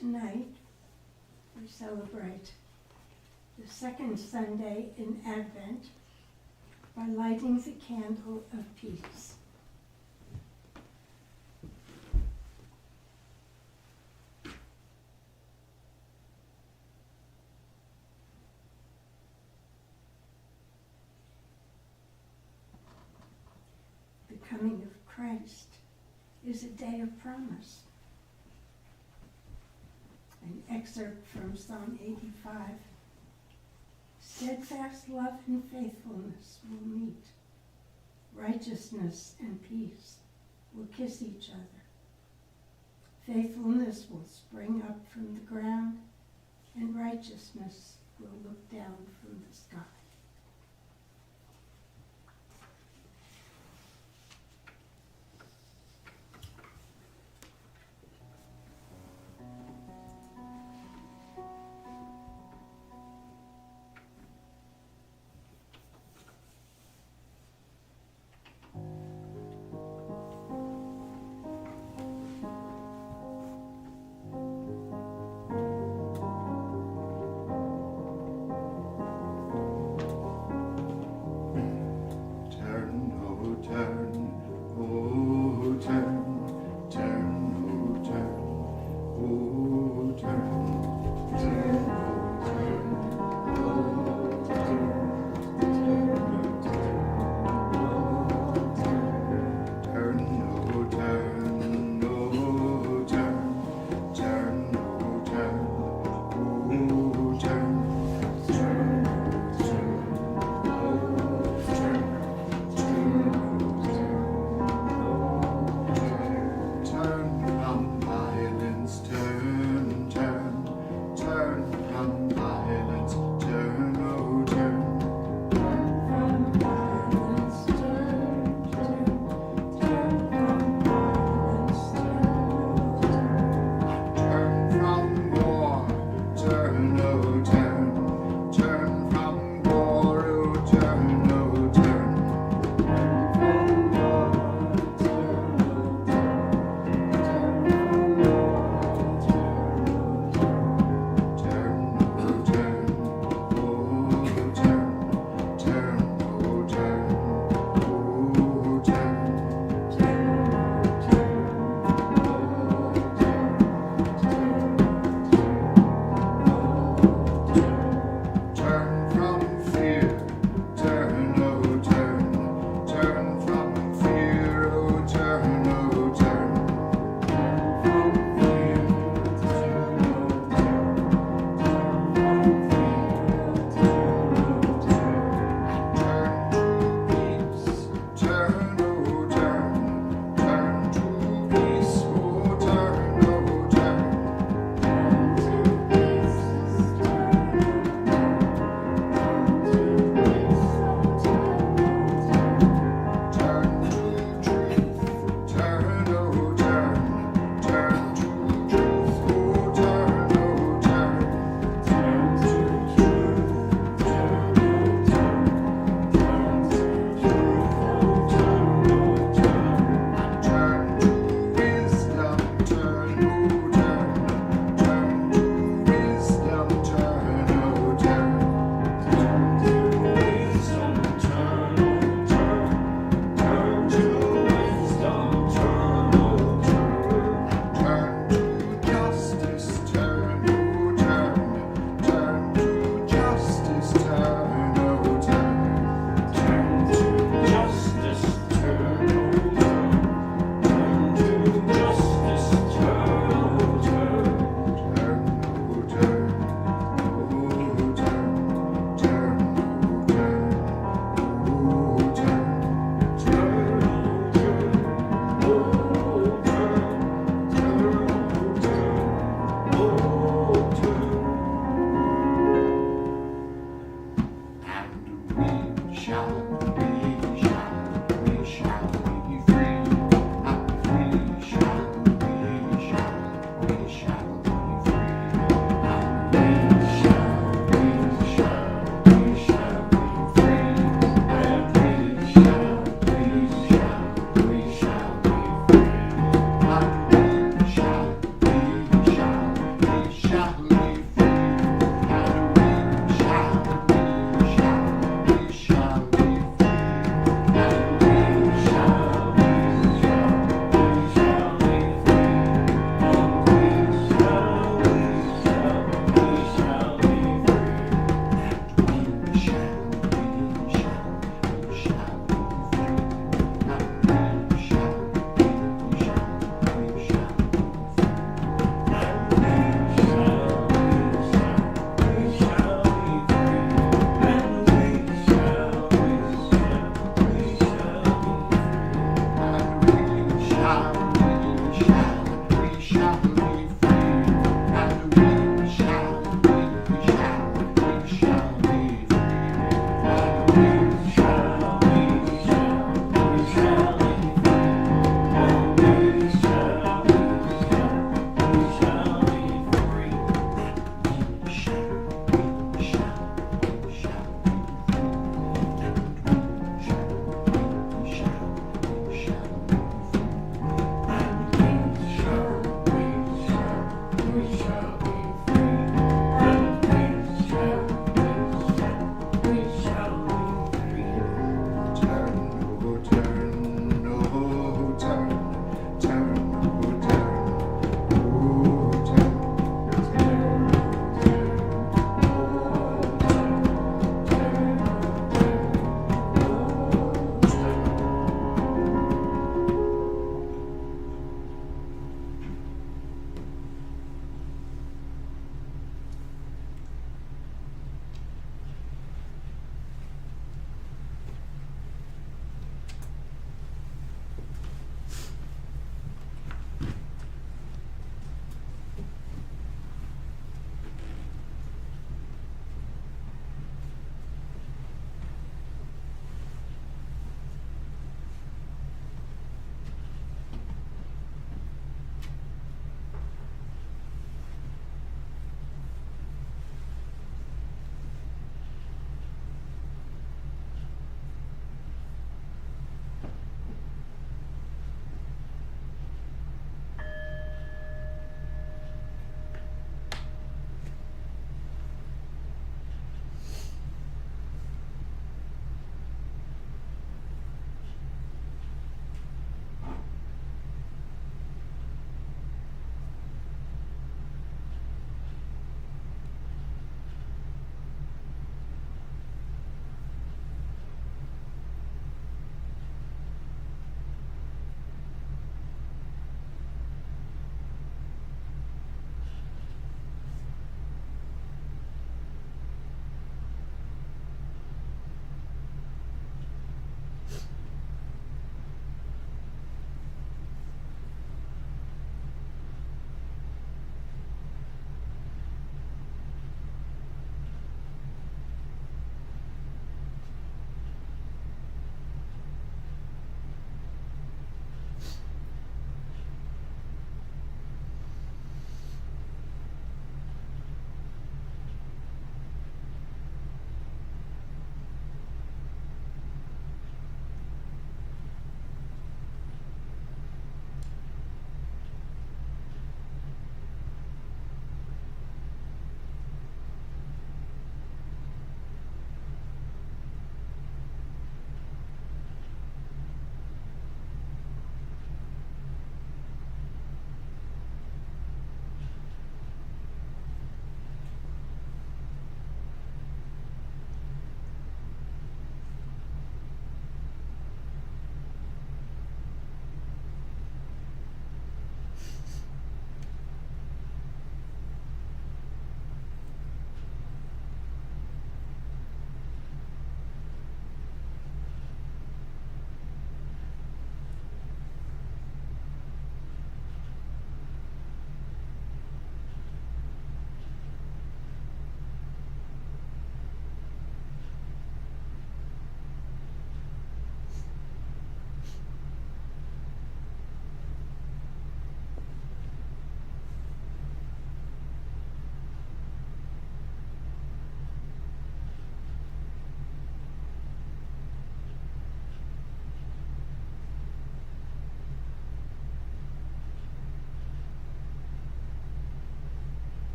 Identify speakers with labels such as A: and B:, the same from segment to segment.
A: Tonight, we celebrate the second Sunday in Advent by lighting the candle of peace. The coming of Christ is a day of promise. An excerpt from Psalm 85. Steadfast love and faithfulness will meet. Righteousness and peace will kiss each other. Faithfulness will spring up from the ground, and righteousness will look down from the sky.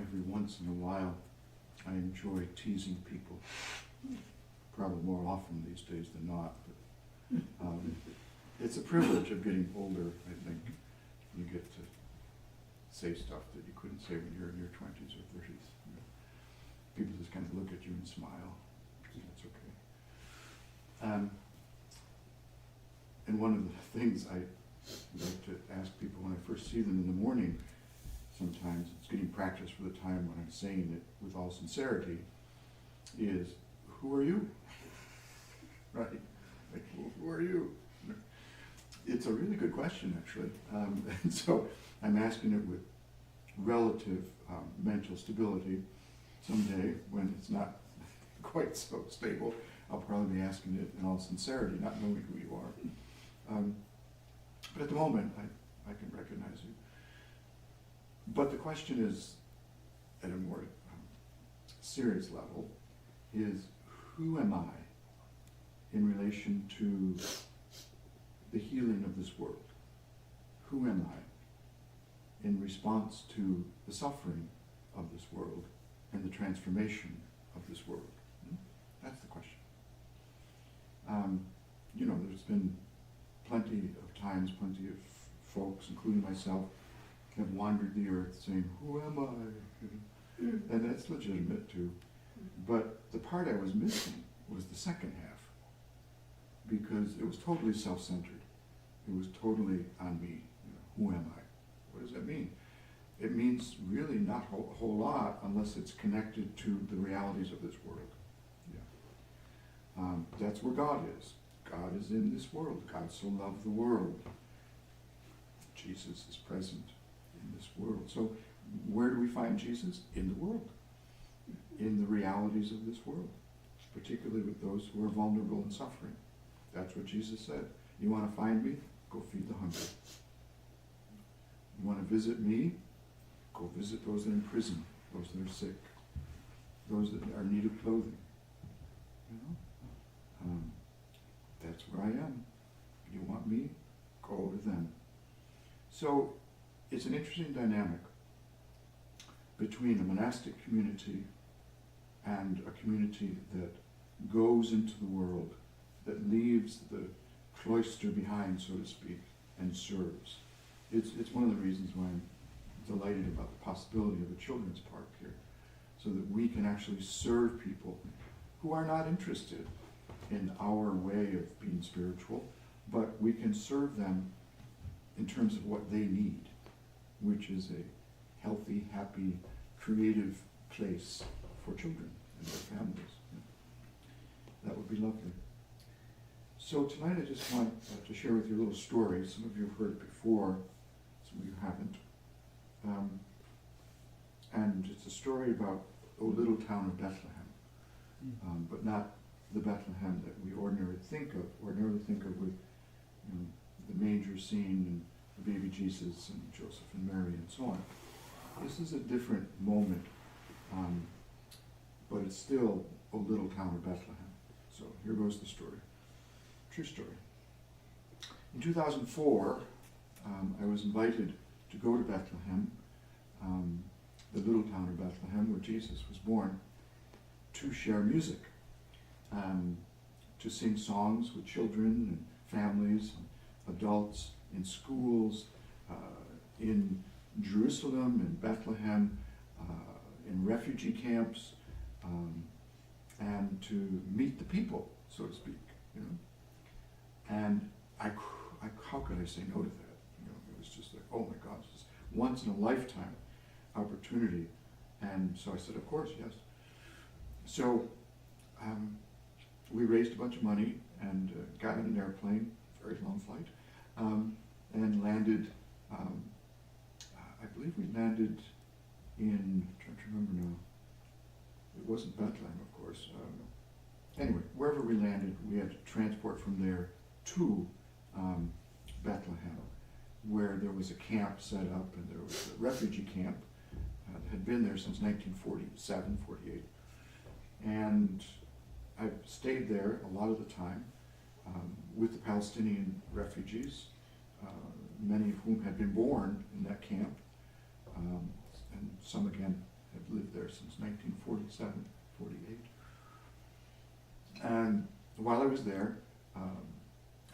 B: every once in a while I enjoy teasing people. Probably more often these days than not. But, it's a privilege of getting older, I think. You get to say stuff that you couldn't say when you were in your 20s or 30s. You know. People just kind of look at you and smile. That's okay. And one of the things I like to ask people when I first see them in the morning, sometimes it's getting practice for the time when I'm saying it with all sincerity, is, who are you? Right? Like, who are you? It's a really good question, actually. And so I'm asking it with relative mental stability. Someday, when it's not quite so stable, I'll probably be asking it in all sincerity, not knowing who you are. But at the moment, I can recognize you. But the question is, at a more serious level, is who am I in relation to the healing of this world? Who am I in response to the suffering of this world and the transformation of this world? That's the question. There's been plenty of times, plenty of folks, including myself, have wandered the earth saying, who am I? And that's legitimate too. But the part I was missing was the second half, because it was totally self-centered. It was totally on me. Who am I? What does that mean? It means really not a whole lot unless it's connected to the realities of this world. Yeah. That's where God is. God is in this world. God so loved the world. Jesus is present in this world. So where do we find Jesus? In the world. In the realities of this world. Particularly with those who are vulnerable and suffering. That's what Jesus said. You want to find me? Go feed the hungry. You want to visit me? Go visit those that are in prison, those that are sick, those that are in need of clothing. That's where I am. You want me? Go to them. So it's an interesting dynamic between a monastic community and a community that goes into the world, that leaves the cloister behind, so to speak, and serves. It's one of the reasons why I'm delighted about the possibility of a children's park here, so that we can actually serve people who are not interested in our way of being spiritual, but we can serve them in terms of what they need, which is a healthy, happy, creative place for children and their families. That would be lovely. So tonight I just want to share with you a little story. Some of you have heard it before, some of you haven't. And it's a story about a little town of Bethlehem, but not the Bethlehem that we ordinarily think of with the manger scene and the baby Jesus and Joseph and Mary and so on. This is a different moment, but it's still a little town of Bethlehem. So here goes the story. True story. In 2004, I was invited to go to Bethlehem, the little town of Bethlehem where Jesus was born, to share music, to sing songs with children and families and adults in schools, in Jerusalem, in Bethlehem, in refugee camps, and to meet the people, so to speak. And how could I say no to that? It was just like, oh my gosh, this once in a lifetime opportunity. And so I said, of course, yes. So we raised a bunch of money and got in an airplane, very long flight, and landed, I believe we landed in, I'm trying to remember now, it wasn't Bethlehem, of course. Anyway, wherever we landed, we had to transport from there to Bethlehem, where there was a camp set up, and there was a refugee camp that had been there since 1947, 48. And I stayed there a lot of the time with the Palestinian refugees, many of whom had been born in that camp, and some again I've lived there since 1947, 48. And while I was there,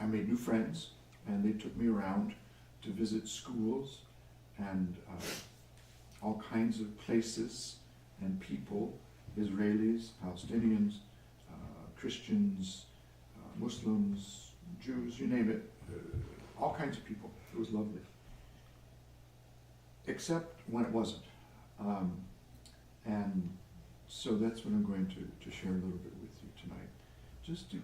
B: I made new friends, and they took me around to visit schools and all kinds of places and people, Israelis, Palestinians, Christians, Muslims, Jews, you name it, all kinds of people. It was lovely. Except when it wasn't. And so that's what I'm going to share a little bit with you tonight. Just to,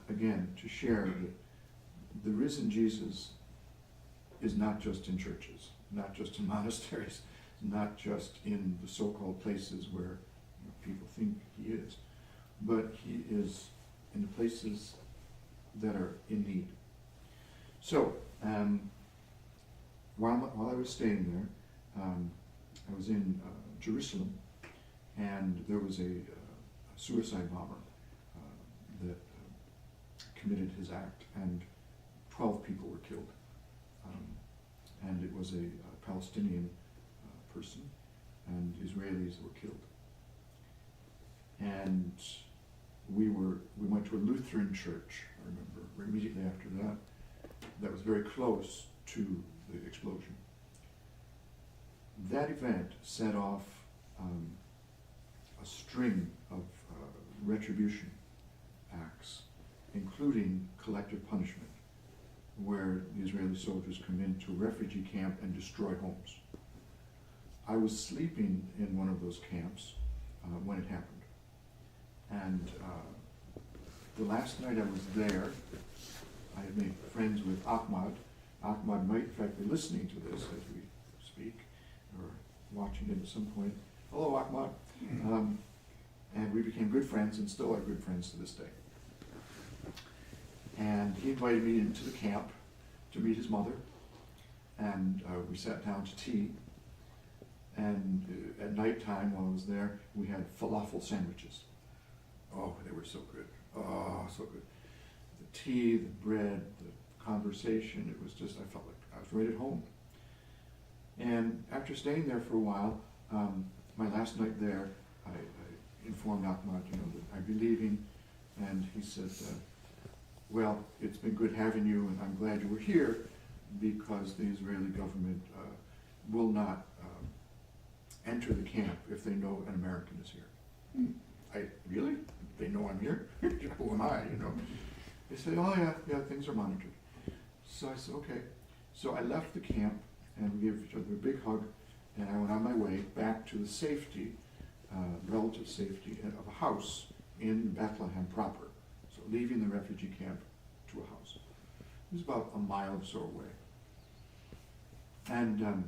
B: again, to share that the risen Jesus is not just in churches, not just in monasteries, not just in the so-called places where people think he is, but he is in the places that are in need. So, while I was staying there, I was in Jerusalem, and there was a suicide bomber that committed his act, and 12 people were killed. And it was a Palestinian person, and Israelis were killed. And we went to a Lutheran church, I remember, immediately after that was very close to the explosion. That event set off a string of retribution acts, including collective punishment, where the Israeli soldiers come into a refugee camp and destroy homes. I was sleeping in one of those camps when it happened. And the last night I was there, I had made friends with Ahmad. Ahmad might in fact be listening to this as we speak, or watching it at some point. Hello, Ahmad. And we became good friends, and still are good friends to this day. And he invited me into the camp to meet his mother, and we sat down to tea. And at nighttime, while I was there, we had falafel sandwiches. Oh, they were so good. Oh, so good. The tea, the bread, the conversation, it was just, I felt like I was right at home. And after staying there for a while, my last night there, I informed Ahmad, that I'd be leaving, and he said, well, it's been good having you, and I'm glad you were here, because the Israeli government will not enter the camp if they know an American is here. Really? They know I'm here? Who am I, They say, oh yeah, things are monitored. So I said, okay. So I left the camp, and we gave each other a big hug, and I went on my way back to the safety, relative safety of a house in Bethlehem proper. So leaving the refugee camp to a house. It was about a mile or so away. And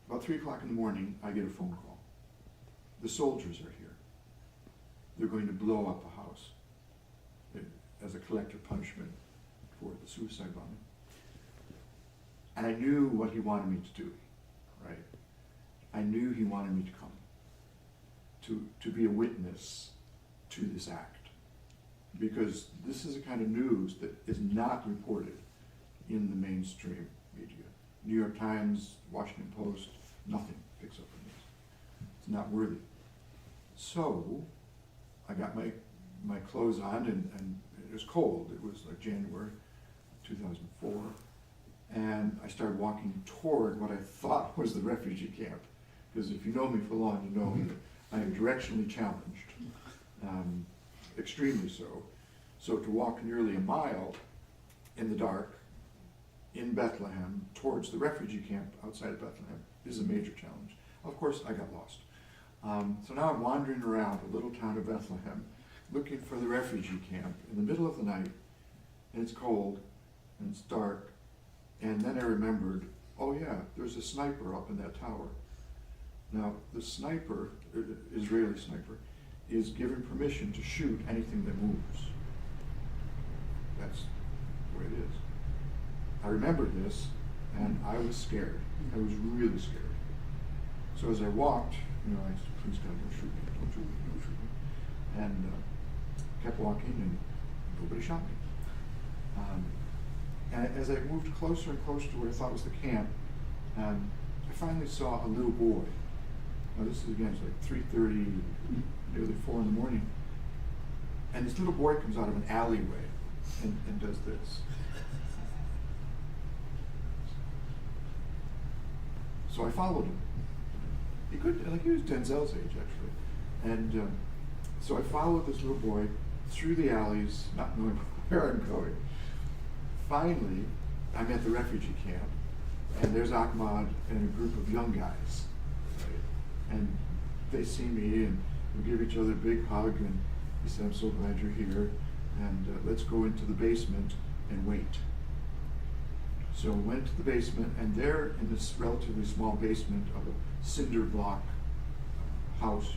B: about 3 o'clock in the morning, I get a phone call. The soldiers are here. They're going to blow up a house as a collective punishment for the suicide bombing. And I knew what he wanted me to do, right? I knew he wanted me to come, to be a witness to this act. Because this is a kind of news that is not reported in the mainstream media. New York Times, Washington Post, nothing picks up on this. It's not worthy. So I got my clothes on, and it was cold. It was like January 2004. And I started walking toward what I thought was the refugee camp. Because if you know me for long, you know that I am directionally challenged, extremely so. So to walk nearly a mile in the dark in Bethlehem towards the refugee camp outside of Bethlehem is a major challenge. Of course, I got lost. So now I'm wandering around the little town of Bethlehem looking for the refugee camp in the middle of the night, and it's cold, and it's dark, and then I remembered, oh yeah, there's a sniper up in that tower. Now, the sniper, Israeli sniper, is given permission to shoot anything that moves. That's the way it is. I remembered this, and I was scared. I was really scared. So as I walked, I said, please God, don't shoot me, don't shoot me, don't shoot me. And kept walking, and nobody shot me. And as I moved closer and closer to where I thought was the camp, I finally saw a little boy Now this is again, it's like 3:30, nearly 4 in the morning. And this little boy comes out of an alleyway and does this. So I followed him. He was Denzel's age actually. And so I followed this little boy through the alleys, not knowing where I'm going. Finally, I'm at the refugee camp, and there's Ahmad and a group of young guys. Right? And they see me, and we give each other a big hug, and he said, I'm so glad you're here, and let's go into the basement and wait. So we went to the basement, and there in this relatively small basement of a cinder block house,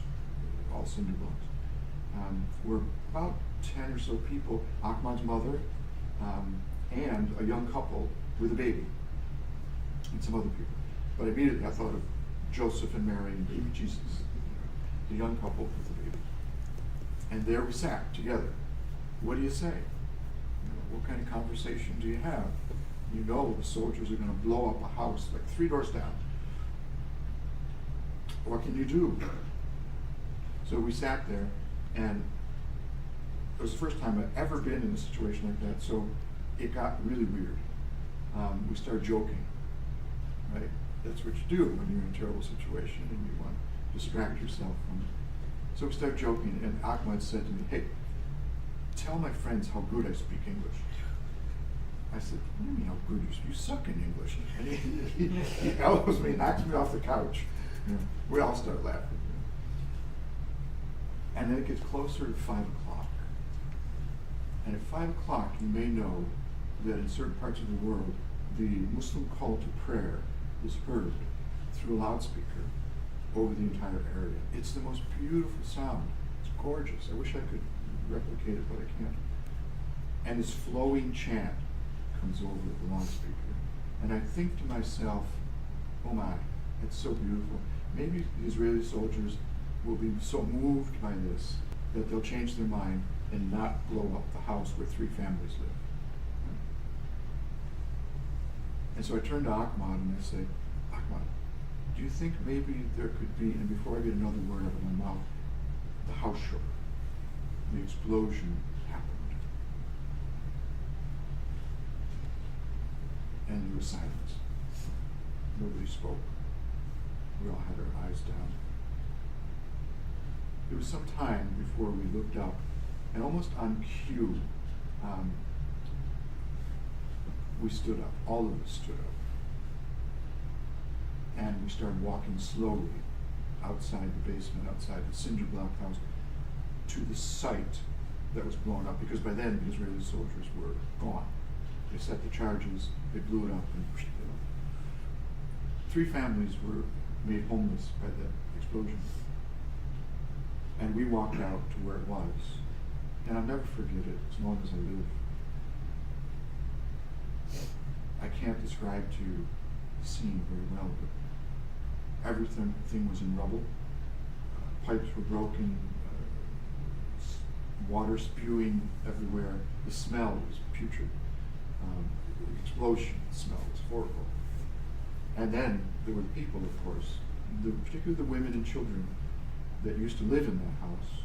B: all cinder blocks, were about 10 or so people, Ahmad's mother, and a young couple with a baby, and some other people. But immediately I thought of Joseph and Mary and baby Jesus, the young couple with the baby. And there we sat together. What do you say? What kind of conversation do you have? You know the soldiers are going to blow up a house like 3 doors down. What can you do? So we sat there, and it was the first time I'd ever been in a situation like that, so it got really weird. We started joking, right? That's what you do when you're in a terrible situation and you want to distract yourself from it. So we started joking, and Ahmad said to me, hey, tell my friends how good I speak English. I said, what do you mean how good you speak? You suck in English. And he elbows me, knocks me off the couch. We all start laughing. And then it gets closer to 5 o'clock. And at 5 o'clock, you may know that in certain parts of the world, the Muslim call to prayer is heard through a loudspeaker over the entire area. It's the most beautiful sound. It's gorgeous. I wish I could replicate it, but I can't. And this flowing chant comes over the loudspeaker. And I think to myself, oh my, it's so beautiful. Maybe the Israeli soldiers will be so moved by this that they'll change their mind and not blow up the house where 3 families live. And so I turned to Ahmad and I said, Ahmad, do you think maybe there could be, and before I get another word out of my mouth, the house shook. The explosion happened. And there was silence. Nobody spoke. We all had our eyes down. It was some time before we looked up, and almost on cue, we stood up. All of us stood up. And we started walking slowly outside the basement, outside the cinder block house, to the site that was blown up, because by then the Israeli soldiers were gone. They set the charges, they blew it up, and 3 families were made homeless by the explosion. And we walked out to where it was. And I'll never forget it as long as I live. I can't describe to you the scene very well, but everything was in rubble. Pipes were broken, water spewing everywhere. The smell was putrid. The explosion smell was horrible. And then there were the people, of course, particularly the women and children that used to live in that house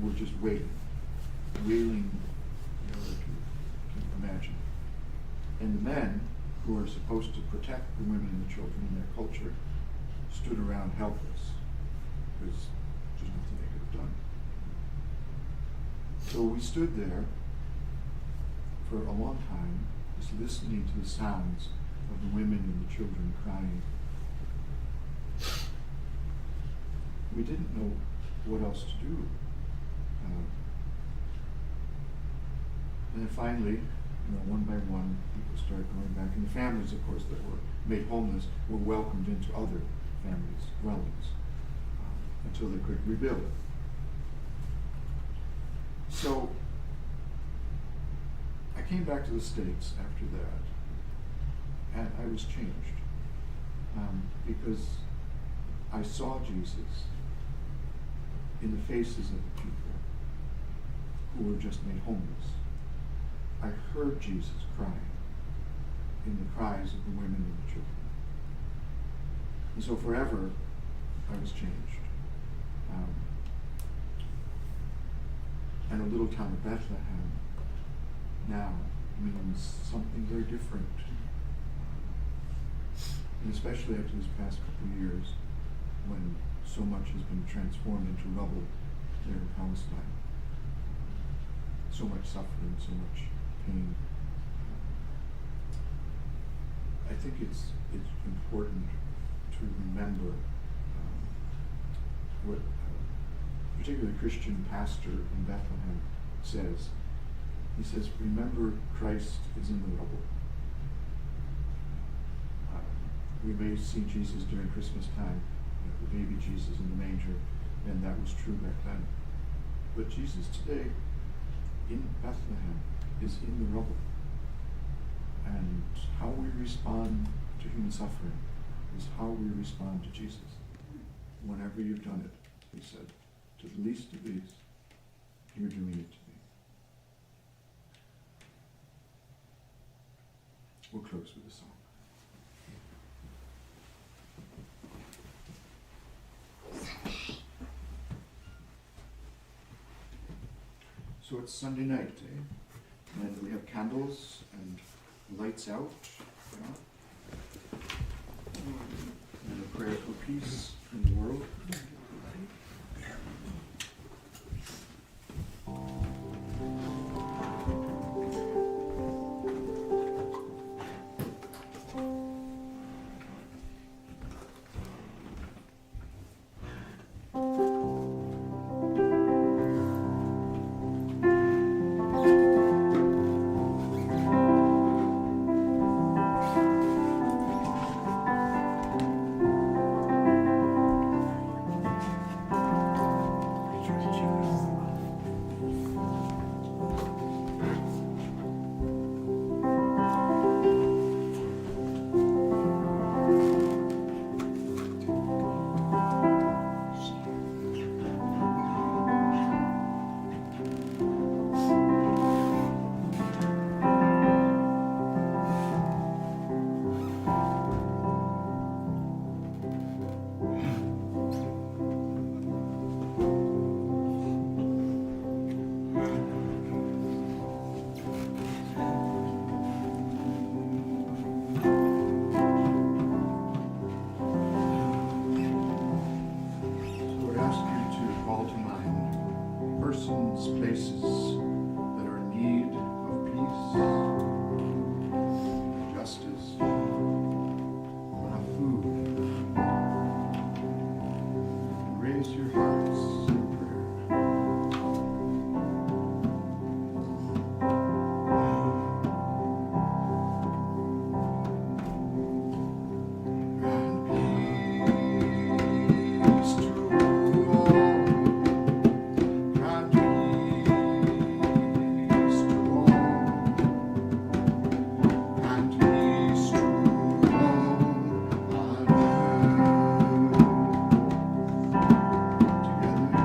B: were just wailing, to imagine. And the men, who are supposed to protect the women and the children in their culture, stood around helpless, because there's nothing they could have done. So we stood there for a long time, just listening to the sounds of the women and the children crying. We didn't know what else to do. And then finally, one by one, people started going back. And the families, of course, that were made homeless were welcomed into other families' dwellings until they could rebuild. So I came back to the States after that, and I was changed because I saw Jesus in the faces of the people who were just made homeless. I heard Jesus crying in the cries of the women and the children. And so forever, I was changed. And a little town of Bethlehem now means something very different. And especially after this past couple of years, when so much has been transformed into rubble there in Palestine. So much suffering, so much pain. I think it's important to remember what a particularly Christian pastor in Bethlehem says. He says, remember Christ is in the rubble. We may see Jesus during Christmas time, the baby Jesus in the manger, and that was true back then. But Jesus today in Bethlehem is in the rubble. And how we respond to human suffering is how we respond to Jesus. Whenever you've done it, he said, to the least of these, you're doing it to me. We'll close with a song. So it's Sunday night, and we have candles and lights out, and a prayer for peace in the world. Places that are in need of peace, justice, enough food. Raise your hearts in prayer. And peace to all. Together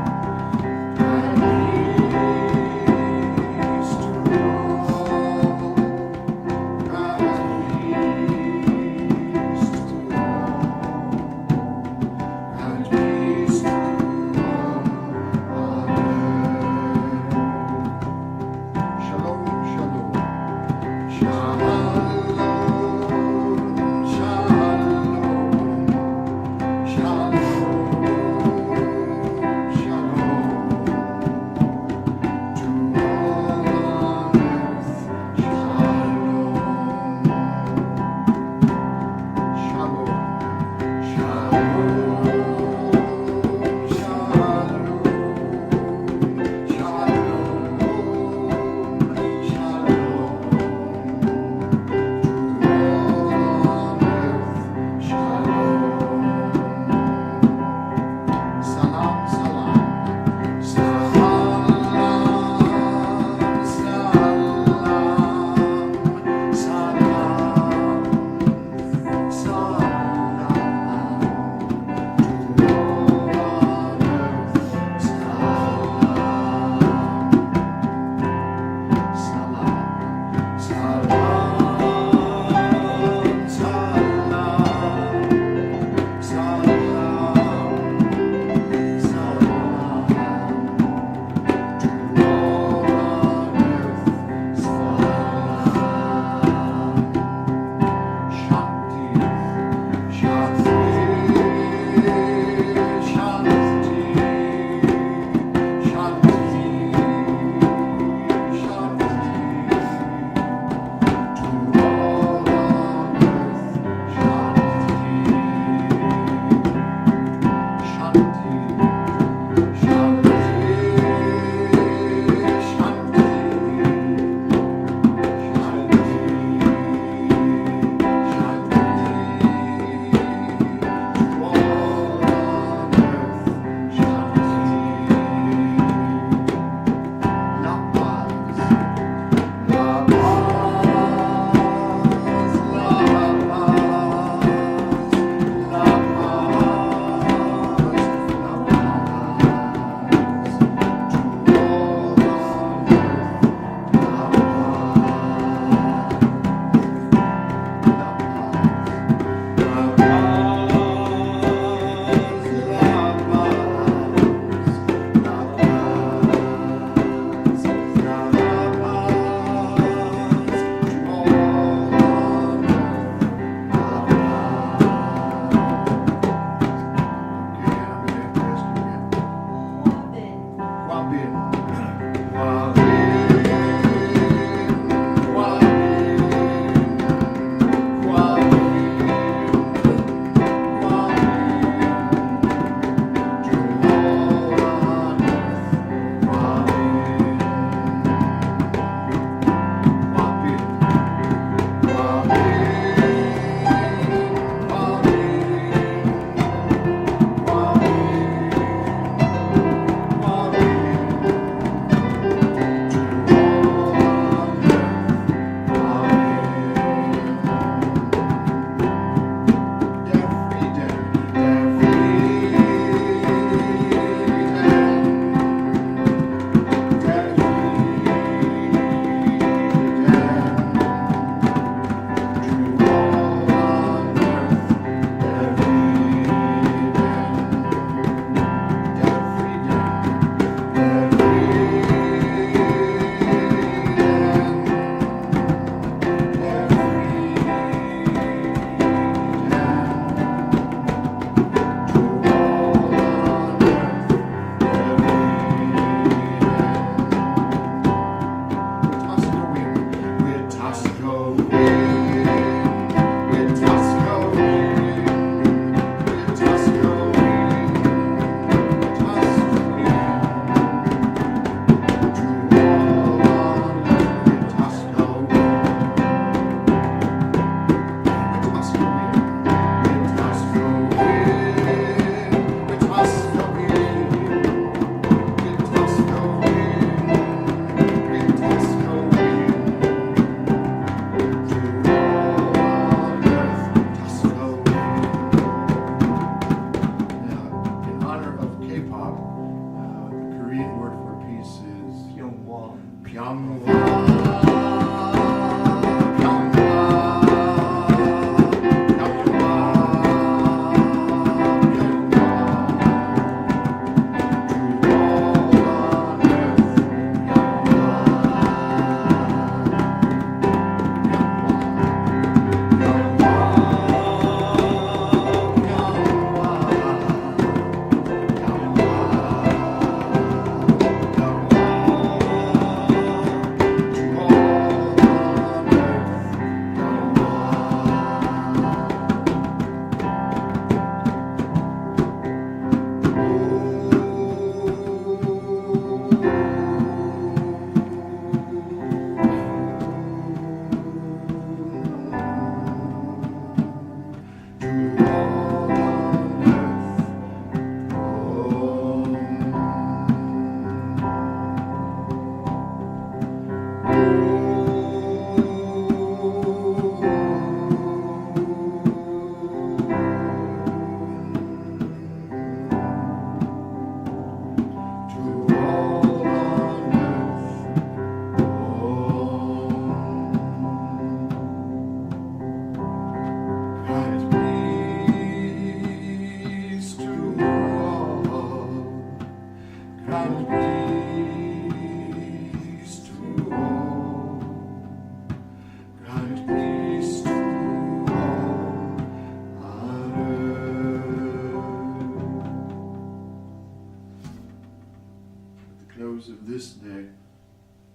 B: Of this day,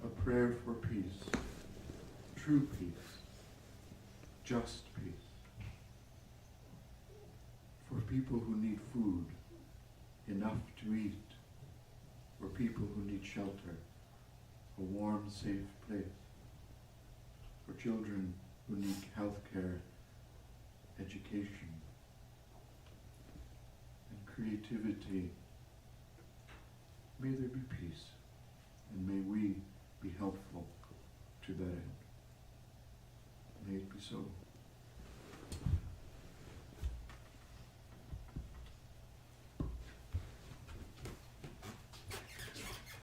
B: a prayer for peace, true peace, just peace, for people who need food, enough to eat, for people who need shelter, a warm, safe place, for children who need health care, education, and creativity. May there be peace, and may we be helpful to that end. May it be so.